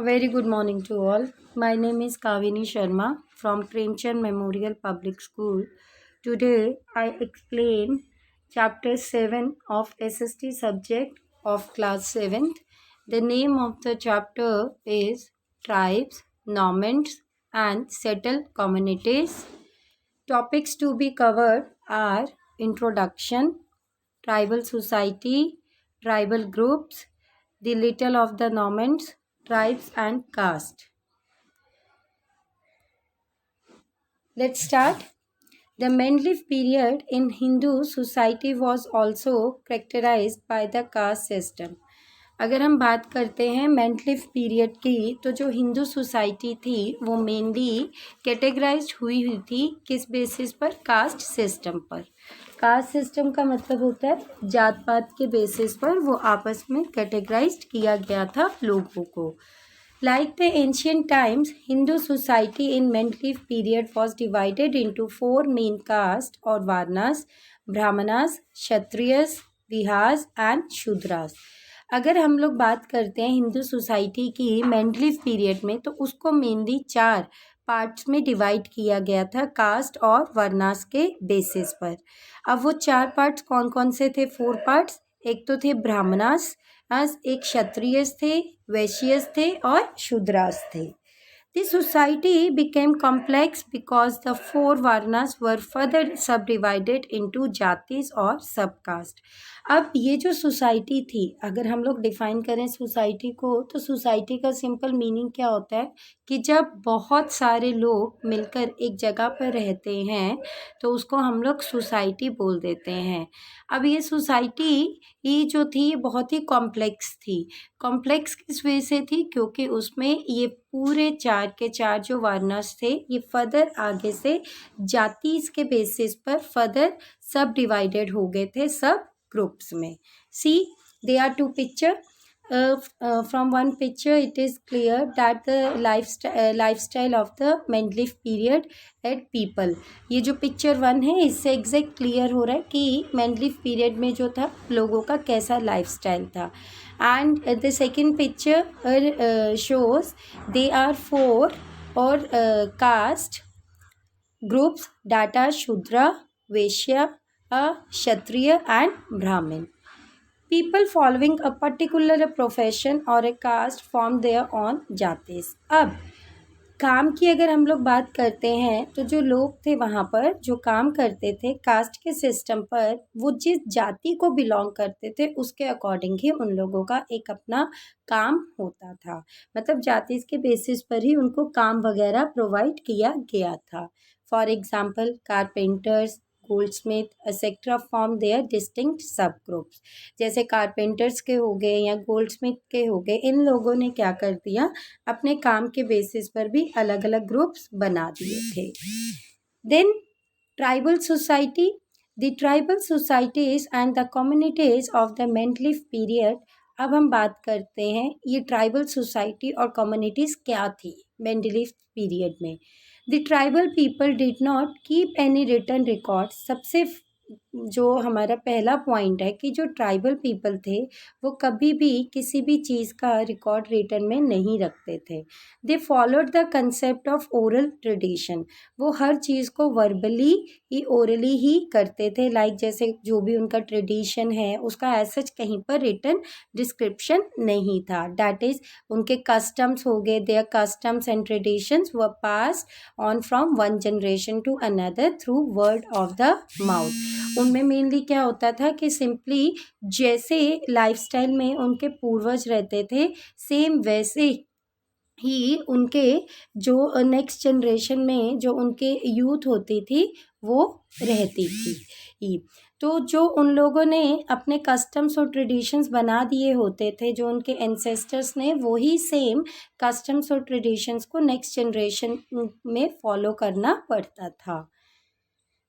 Very good morning to all. My name is Kavini Sharma from Premchand Memorial Public School. Today I explain chapter 7 of SST subject of class 7th. The name of the chapter is Tribes, Nomads and Settled Communities. Topics to be covered are Introduction, Tribal Society, Tribal Groups, The Little of the Nomads, Tribes and Caste. Let's start. The Mendeleev period in Hindu society was also characterized by the caste system. अगर हम बात करते हैं Mendeleev period की, तो जो Hindu society थी वो मेनली कैटेगराइज्ड हुई थी किस बेसिस पर? कास्ट सिस्टम पर। कास्ट सिस्टम का मतलब होता है जात पात के बेसिस पर वो आपस में कैटेगराइज्ड किया गया था लोगों को। Like the ancient times, Hindu society in Mendeleev period was divided into four main castes or varnas: Brahmanas, Kshatriyas, Vihas and Shudras. अगर हम लोग बात करते हैं हिंदू सोसाइटी की मेंडलीव पीरियड में, तो उसको मेनली 4 पार्ट्स में डिवाइड किया गया था कास्ट और वर्नास के बेसिस पर। अब वो 4 पार्ट्स कौन कौन से थे? 4 पार्ट्स। एक तो थे ब्राह्मणास, एक क्षत्रियस थे, वैश्यस थे और शूद्रास थे। The society became complex because the 4 varnas were further subdivided into जातिस और सबकास्ट। अब ये जो सोसाइटी थी, अगर हम लोग डिफाइन करें सोसाइटी को, तो सोसाइटी का सिंपल मीनिंग क्या होता है कि जब बहुत सारे लोग मिलकर एक जगह पर रहते हैं तो उसको हम लोग सोसाइटी बोल देते हैं। अब ये सोसाइटी ये जो थी बहुत ही कॉम्प्लेक्स थी। कॉम्प्लेक्स किस वजह से थी? क्योंकि उसमें ये पूरे 4 के 4 जो वर्नास थे ये फर्दर आगे से जातिस के बेसिस पर फर्दर सब डिवाइडेड हो गए थे सब ग्रुप्स में। See they are 2 picture. From one picture it is clear that the lifestyle of the Mendeleev period at people. ये जो पिक्चर 1 है इससे एग्जैक्ट क्लियर हो रहा है कि मेंडलीव पीरियड में जो था लोगों का कैसा लाइफस्टाइल था। And the second picture shows they are 4 or caste groups that are Shudra, Vaishya, Kshatriya and Brahmin. People following a particular profession or a caste form their own जातिस। अब काम की अगर हम लोग बात करते हैं तो जो लोग थे वहाँ पर जो काम करते थे कास्ट के सिस्टम पर, वो जिस जाति को बिलोंग करते थे उसके अकॉर्डिंग ही उन लोगों का एक अपना काम होता था। मतलब जाति के बेसिस पर ही उनको काम वगैरह प्रोवाइड किया गया था। For example carpenters, goldsmith etcetera form their distinct subgroups. जैसे कारपेंटर्स के हो गए या गोल्डस्मिथ के हो गए, इन लोगों ने क्या कर दिया, अपने काम के बेसिस पर भी अलग अलग ग्रुप्स बना दिए थे। Then tribal society, the tribal societies and the communities of the medieval period. अब हम बात करते हैं ये ट्राइबल सोसाइटी और कम्युनिटीज क्या थी मेंडलीव पीरियड में। The tribal people did not keep any written record. सबसे जो हमारा पहला पॉइंट है कि जो ट्राइबल पीपल थे वो कभी भी किसी भी चीज़ का रिकॉर्ड रिटन में नहीं रखते थे। They followed the concept of oral tradition. वो हर चीज़ को वर्बली ही ओरली ही करते थे। लाइक जैसे जो भी उनका ट्रेडिशन है उसका एज सच कहीं पर रिटन डिस्क्रिप्शन नहीं था। डैट इज़ उनके कस्टम्स हो गए, their customs and traditions were passed on from one generation to another through word of the mouth. उनमें मेनली क्या होता था कि सिंपली जैसे लाइफस्टाइल में उनके पूर्वज रहते थे सेम वैसे ही उनके जो नेक्स्ट जनरेशन में जो उनके यूथ होती थी वो रहती थी। तो जो उन लोगों ने अपने कस्टम्स और ट्रेडिशंस बना दिए होते थे, जो उनके एंसेस्टर्स ने, वही सेम कस्टम्स और ट्रेडिशंस को नेक्स्ट जनरेशन में फॉलो करना पड़ता था।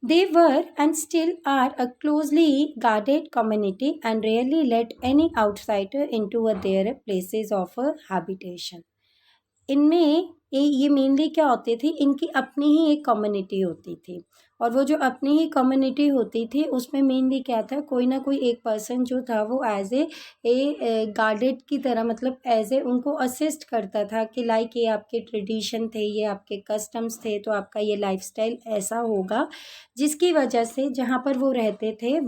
They were and still are a closely guarded community and rarely let any outsider into their places of habitation. इनमें ये मेनली क्या होती थी, इनकी अपनी ही एक कम्युनिटी होती थी, और वो जो अपनी ही कम्युनिटी होती थी उसमें मेनली क्या था, कोई ना कोई एक पर्सन जो था वो एज ए गार्डेड की तरह, मतलब एज ए उनको असिस्ट करता था कि लाइक ये आपके ट्रेडिशन थे, ये आपके कस्टम्स थे, तो आपका ये लाइफस्टाइल ऐसा होगा, जिसकी वजह से जहाँ पर वो रहते थे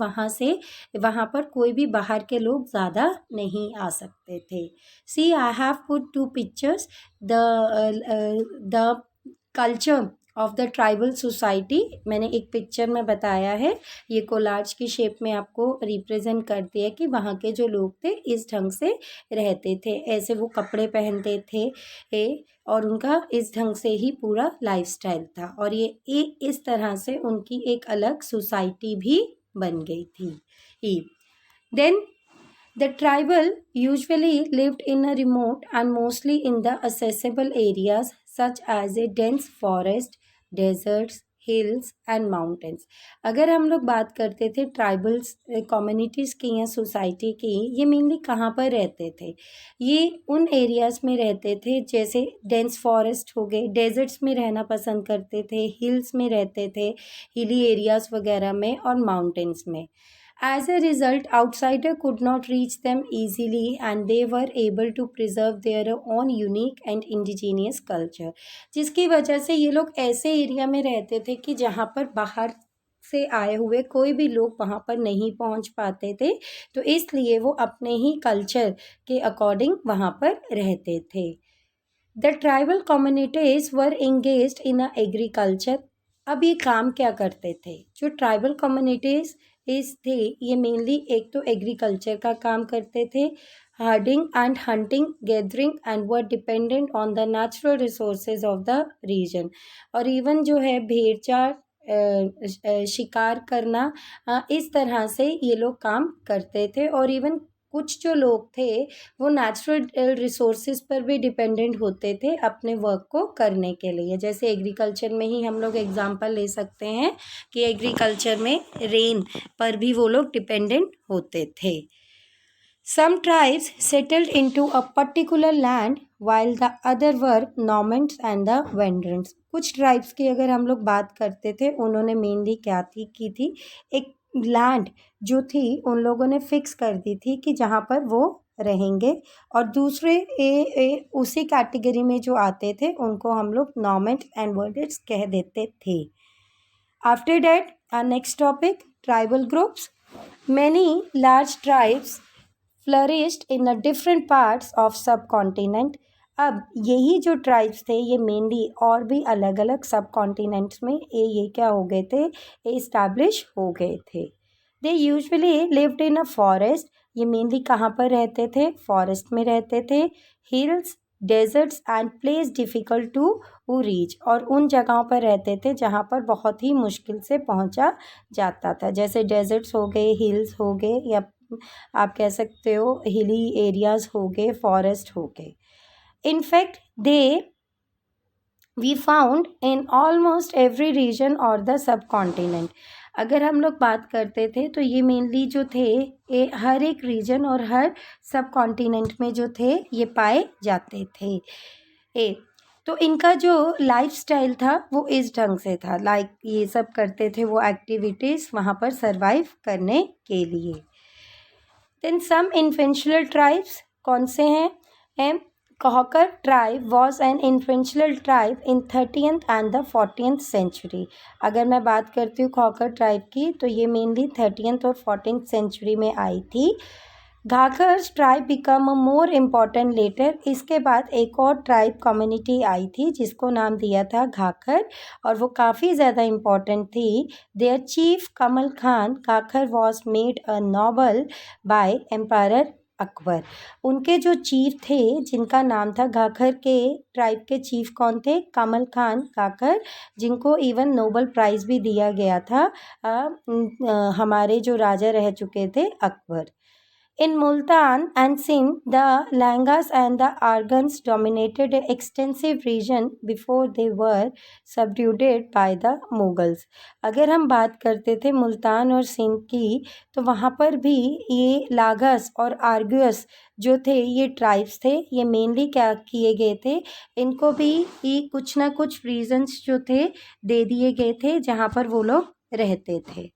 वहाँ पर कोई भी बाहर के लोग ज़्यादा नहीं आ सकते थे. See I have put 2 pictures. The culture of the tribal society मैंने एक पिक्चर में बताया है, ये कोलाज की शेप में आपको रिप्रेजेंट करती है कि वहाँ के जो लोग थे इस ढंग से रहते थे, ऐसे वो कपड़े पहनते थे और उनका इस ढंग से ही पूरा लाइफस्टाइल था, और ये इस तरह से उनकी एक अलग सोसाइटी भी बन गई थी. Then the tribal usually lived in a remote and mostly in the accessible areas such as a dense forest, deserts, hills and mountains. अगर हम लोग बात करते थे ट्राइबल्स कम्युनिटीज़ की या सोसाइटी की, ये मेनली कहाँ पर रहते थे, ये उन एरियाज़ में रहते थे जैसे डेंस फॉरेस्ट हो गए, डेजर्ट्स में रहना पसंद करते थे, हिल्स में रहते थे, हिली एरियाज़ वगैरह में, और माउंटेन्स में. As a result, outsider could not reach them easily and they were able to preserve their own unique and indigenous culture. जिसकी वजह से ये लोग ऐसे एरिया में रहते थे कि जहाँ पर बाहर से आए हुए कोई भी लोग वहाँ पर नहीं पहुँच पाते थे, तो इसलिए वो अपने ही कल्चर के अकॉर्डिंग वहाँ पर रहते थे. The tribal communities were engaged in a agriculture. अब ये काम क्या करते थे, जो ट्राइबल कम्युनिटीज थे ये मेनली एक तो एग्रीकल्चर का काम करते थे, herding and hunting, gathering and were dependent on the natural resources of the region. और इवन जो है भेड़ चार शिकार करना, इस तरह से ये लोग काम करते थे. और इवन कुछ जो लोग थे वो नेचुरल रिसोर्सेज पर भी डिपेंडेंट होते थे अपने वर्क को करने के लिए. जैसे एग्रीकल्चर में ही हम लोग एग्जांपल ले सकते हैं कि एग्रीकल्चर में रेन पर भी वो लोग डिपेंडेंट होते थे. Some tribes settled into a particular land while the other were nomads and the wanderers. कुछ ट्राइब्स की अगर हम लोग बात करते थे, उन्होंने मेनली क्या की थी, एक लैंड जो थी उन लोगों ने फिक्स कर दी थी कि जहाँ पर वो रहेंगे, और दूसरे उसी कैटेगरी में जो आते थे उनको हम लोग नॉमैड्स एंड वांडरर्स कह देते थे. After that, our next topic, tribal groups. Many large tribes flourished in the different parts of subcontinent. अब यही जो ट्राइब्स थे ये मेनली और भी अलग अलग सब कॉन्टिनेंट्स में ये क्या हो गए थे, इस्टेब्लिश हो गए थे. They usually lived in a forest. ये मेनली कहाँ पर रहते थे, फॉरेस्ट में रहते थे. Hills, deserts and place difficult to reach. और उन जगहों पर रहते थे जहाँ पर बहुत ही मुश्किल से पहुँचा जाता था, जैसे डेजर्ट्स हो गए, हिल्स हो गए, या आप कह सकते हो हिली एरियाज़ हो गए, फॉरेस्ट हो गए. In fact we found in almost every region और द सब कॉन्टिनेंट. अगर हम लोग बात करते थे तो ये मेनली जो थे हर एक रीजन और हर सब कॉन्टिनेंट में जो थे ये पाए जाते थे. तो इनका जो लाइफस्टाइल था वो इस ढंग से था, लाइक ये सब करते थे वो एक्टिविटीज़ वहाँ पर सरवाइव करने के लिए. देन सम इन्फ्लुएंशियल ट्राइब्स कौन से हैं? Khoekar tribe was an influential tribe in 13th and the 14th century. अगर मैं बात करती हूँ खोकर ट्राइब की तो ये मेनली 13th और 14th सेंचुरी में आई थी. Gakhars tribe become a more important later. इसके बाद एक और ट्राइब कम्युनिटी आई थी जिसको नाम दिया था घाघर, और वो काफ़ी ज़्यादा इम्पॉर्टेंट थी. Their chief Kamal Khan Gakkhar was made a noble by emperor Akbar. उनके जो चीफ थे जिनका नाम था घाघर के ट्राइब के चीफ कौन थे, कमल खान घाघर, जिनको इवन नोबल प्राइज़ भी दिया गया था हमारे जो राजा रह चुके थे Akbar. In Multan and Sindh, the Langas and the Arghans dominated an extensive region before they were subdued by the Mughals. अगर हम बात करते थे मुल्तान और सिंध की, तो वहाँ पर भी ये लागस और आर्गुस जो थे, ये ट्राइब्स थे, ये मेनली क्या किए गए थे, इनको भी कुछ ना कुछ रीजन्स जो थे दे दिए गए थे जहाँ पर वो लोग रहते थे.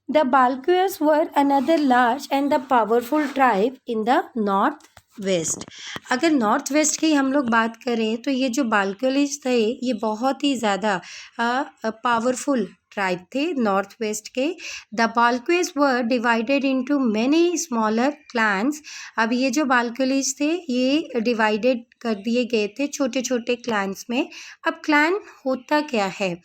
The Balkuyas were another large and the powerful tribe in the north west. अगर नॉर्थ वेस्ट की हम लोग बात करें तो ये जो बाल्कुलिस थे ये बहुत ही ज़्यादा पावरफुल ट्राइब थे नॉर्थ वेस्ट के. The Balochis were divided into many smaller clans. अब ये जो बाल्कुलिस थे ये डिवाइडेड कर दिए गए थे छोटे छोटे क्लैंस में. अब क्लैन होता क्या है?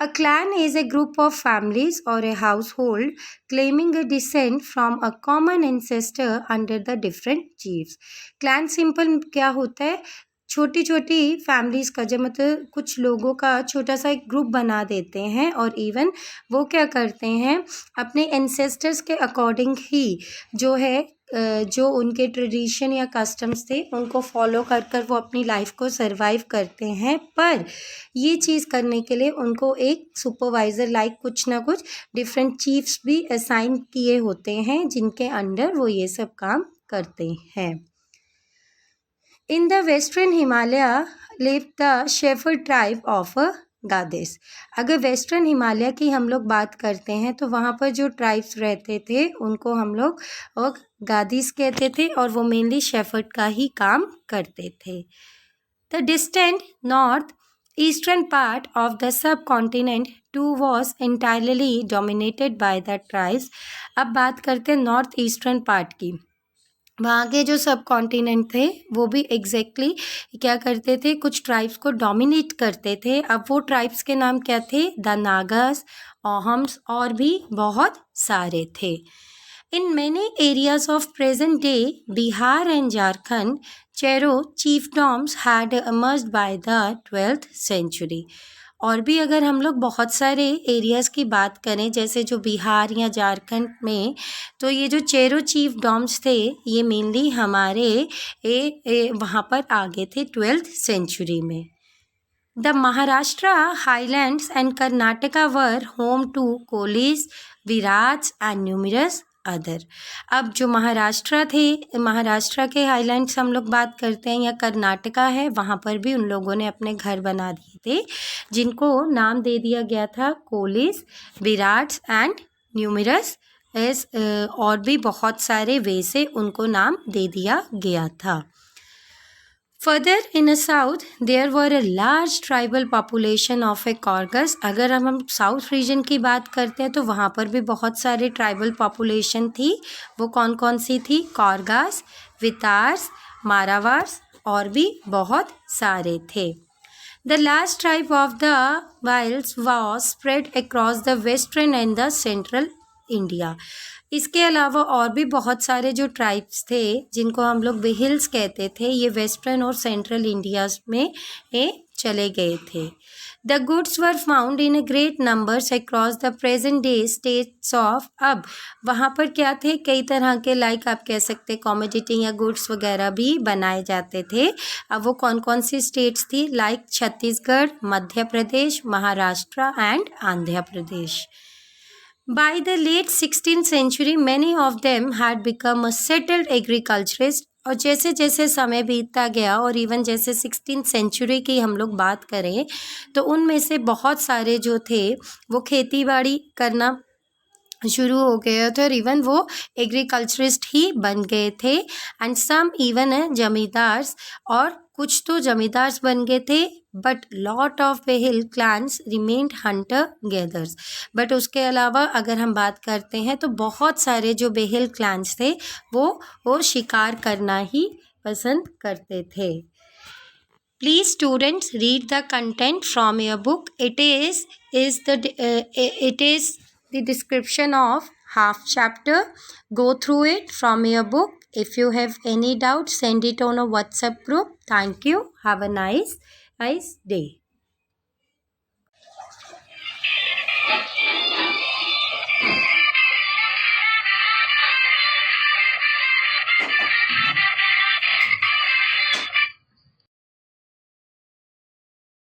A clan is a group of families or a household claiming a descent from a common ancestor under the different chiefs. Clan simple क्या होता है? छोटी छोटी फैमिलीज का, जब मतलब कुछ लोगों का छोटा सा एक ग्रुप बना देते हैं और इवन वो क्या करते हैं अपने एंसेस्टर्स के अकॉर्डिंग ही जो है जो उनके ट्रेडिशन या कस्टम्स थे उनको फॉलो कर कर वो अपनी लाइफ को सरवाइव करते हैं. पर ये चीज़ करने के लिए उनको एक सुपरवाइज़र लाइक कुछ ना कुछ डिफरेंट चीफ्स भी असाइन किए होते हैं जिनके अंडर वो ये सब काम करते हैं. In the western Himalaya lived the shepherd tribe of गादेस. अगर वेस्टर्न हिमालय की हम लोग बात करते हैं तो वहाँ पर जो ट्राइब्स रहते थे उनको हम लोग गादीस कहते थे और वो मेनली शेफर्ड का ही काम करते थे. The distant north eastern part of the subcontinent too was entirely dominated by the tribes. अब बात करते हैं नॉर्थ ईस्टर्न पार्ट की. वहाँ के जो सब कॉन्टिनेंट थे वो भी एग्जैक्टली क्या करते थे, कुछ ट्राइब्स को डोमिनेट करते थे. अब वो ट्राइब्स के नाम क्या थे? द नागास, ओहम्स और भी बहुत सारे थे. In many areas of present day Bihar and Jharkhand Chero chiefdoms had emerged by the 12th century. और भी अगर हम लोग बहुत सारे एरियाज़ की बात करें जैसे जो बिहार या झारखंड में, तो ये जो चेरो चीफ डॉम्स थे ये मेनली हमारे वहाँ पर आगे थे 12th century में. The Maharashtra highlands and Karnataka were home to Kolis, Berads and numerous other. अब जो महाराष्ट्र थे, महाराष्ट्र के हाईलैंड्स हम लोग बात करते हैं या कर्नाटका है, वहाँ पर भी उन लोगों ने अपने घर बना दिए थे जिनको नाम दे दिया गया था कोलिस, विराट्स एंड न्यूमरस और भी बहुत सारे वे से उनको नाम दे दिया गया था. Further in the south, there were a large tribal population of a Korgas. अगर हम साउथ रीजन की बात करते हैं तो वहाँ पर भी बहुत सारे ट्राइबल पॉपुलेशन थी. वो कौन कौन सी थी? कॉर्गास, वितार्स, मारावार्स और भी बहुत सारे थे. The last tribe of the Wiles was spread across the western and the central India. इसके अलावा और भी बहुत सारे जो ट्राइब्स थे जिनको हम लोग बिहिल्स कहते थे, ये वेस्टर्न और सेंट्रल इंडियाज में चले गए थे. The goods were found in a great numbers across the present day states of. अब वहाँ पर क्या थे, कई तरह के लाइक आप कह सकते कॉमोडिटी या गुड्स वगैरह भी बनाए जाते थे. अब वो कौन कौन सी स्टेट्स थी? Like Chhattisgarh, Madhya Pradesh, Maharashtra and Andhra Pradesh. By the late 16th century, many of them had become a settled agriculturists. और जैसे जैसे समय बीतता गया और इवन जैसे 16th सेंचुरी की हम लोग बात करें तो उनमें से बहुत सारे जो थे वो खेती बाड़ी करना शुरू हो गए थे और इवन वो एग्रीकल्चरिस्ट ही बन गए थे. एंड सम इवन जमींदार्स, और कुछ तो जमींदार्स बन गए थे. But lot of Bhil clans remained hunter gatherers. But उसके अलावा अगर हम बात करते हैं तो बहुत सारे जो बेहिल क्लैंस थे वो शिकार करना ही पसंद करते थे. Please students read the content from your book. It is the description of half chapter. Go through it from your book. If you have any doubt, send it on a WhatsApp group. Thank you. Have a nice day.